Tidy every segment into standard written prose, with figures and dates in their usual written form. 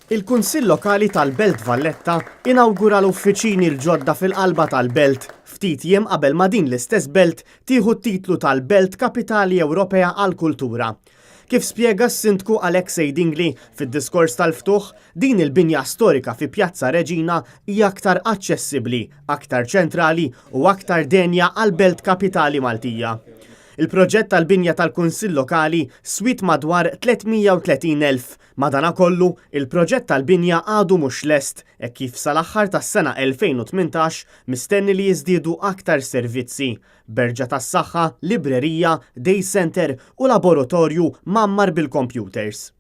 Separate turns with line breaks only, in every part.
Il-Kunsill Lokali tal-Belt Valletta inawgura l-uffiċini l-ġodda fil-qalba tal-Belt ftit jiem qabel ma din l-istess belt tieħu t-titlu tal-Belt Kapitali Ewropea għall-Kultura. Kif spjega s-Sindku Alexej Dingli fid-diskors tal-ftuħ, din il-binja storika fi Pjazza Reġina hija aktar aċċessibbli, aktar ċentrali u aktar denja għall-Belt Kapitali Maltija. Il-proġett tal-binja tal-Kunsill Lokali swit madwar 330,000. Madankollu, il-proġett tal-binja għadu mhux lest e kif sal-aħħar tas-sena 2018 mistenni li jiżdiedu aktar servizzi. Berġa tas-saħħa, librerija, day center u laboratorju mammar bil-computers.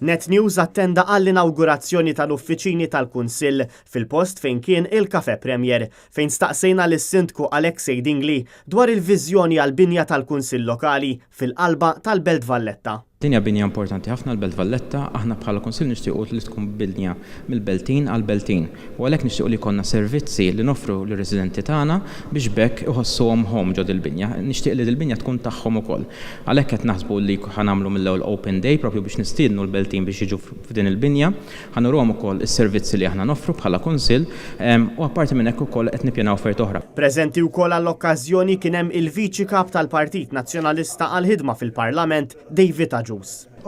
Net News attenda għall-inawgurazzjoni tal-uffiċini tal-Kunsill fil-post fejn kien il-Cafe Premier, fejn staqsejna lis-Sindku Alexej Dingli dwar il-viżjoni għall-binja tal-Kunsill Lokali fil-qalba tal-Belt Valletta.
Dinja binja importanti ħafna l-Belt Valletta, aħna bħala Konsil nixtiequ li tkun binja mill-Beltin għal-Beltin. U għalhekk nixtiequ li jkollna servizzi li nofru lir-residenti tagħna biex bekk iħossuhom home ġod il-binja. Nixtieq li l-binja tkun tagħhom ukoll. Għalhekk qed naħsbu li ħanamlu mill-ewwel Open Day propju biex nistiednu l-Beltin biex jiġu f'din il-binja. Ħanurhom ukoll is-servizzi li aħna nofru bħala Konsil u apparti minn hekk ukoll qed nippjanaw offerti oħra.
Preżenti wkoll għall-okkażjoni kien hemm il-Viċi Kap tal-Partit Nazzjonalista għall-ħidma fil-Parlament David Aġus.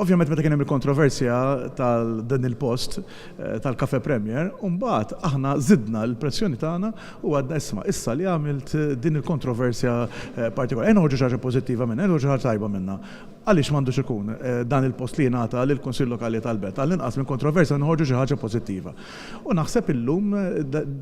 Ovvjament meta kien hemm il-kontroversja tal-dan il-post tal-Cafe Premier, mbagħad aħna żidna l-pressjoni tagħna u għadna issa li għamilt din il-kontroversja partikolari. Noħorġu xi ħaġa pożittiva minnha, noħorġu ħaġa tajba minnha. Għaliex m'għandux ikun dan il-post li jingħata lill-Kunsill Lokali tal-Belt għall-inqas minn kontroversja noħorġu xi ħaġa pożittiva. U naħseb illum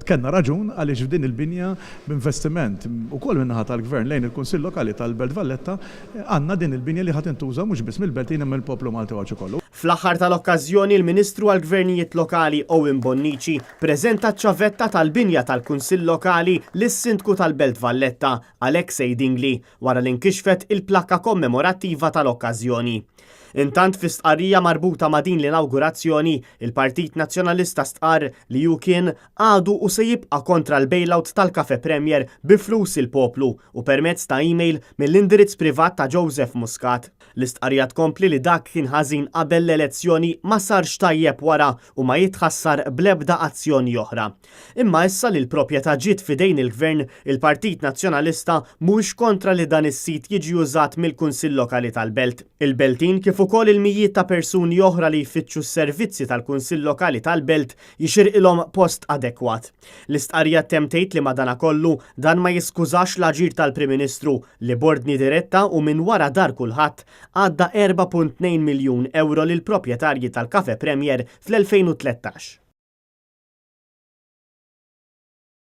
kellna raġun għaliex f'din il-binja b'investiment ukoll min-naħa tal-Gvern lejn il-Kunsill Lokali tal-Belt Valletta għandna din il-binja li ħadd intuża mhux biss mill-Beltin imma mill-poplu Malti għalġu kollu.
Fl-aħħar tal-okkażjoni il-Ministru għall-Gvernijiet Lokali Owen Bonnici preżenta ċ-ċavetta tal-binja tal-Kunsill Lokali lis-Sindku tal-Belt Valletta Alexej Dingli wara li nkixfet il-plakka kommemorattiva tal-okkażjoni. Intant fi stqarrija marbuta ma' din l-inawgurazzjoni, il-Partit Nazzjonalista stqar li ju kien għadu u se jibqa' kontra l-bailout tal-Cafe Premier bi flus il-poplu u permezz ta' email mill-indirizz privat ta' Joseph Muscat. L-istqarrija tkompli li dak kien ħażin qabel l-elezzjoni ma sarx tajjeb wara u ma jitħassar bl-ebda azzjoni oħra. Imma issa li l-proprjetà ġiet fidejn il-Gvern, il-Partit Nazzjonalista mhux kontra li dan is-sit jiġi użat mill-Kunsill Lokali tal-Belt. Il-Beltin kif ukoll il-mijiet ta' persuni oħra li jfittxu s-servizzi tal-Kunsill Lokali tal-Belt jixirqilhom post adekwat. L-istqarrija temtejt li madanakollu dan ma jiskużax l-aġir tal-Prim Ministru li bordni diretta u minn wara dar kulħadd għadda 4.2 miljun euro lil proprjetarji tal-Cafe Premier fl-2013.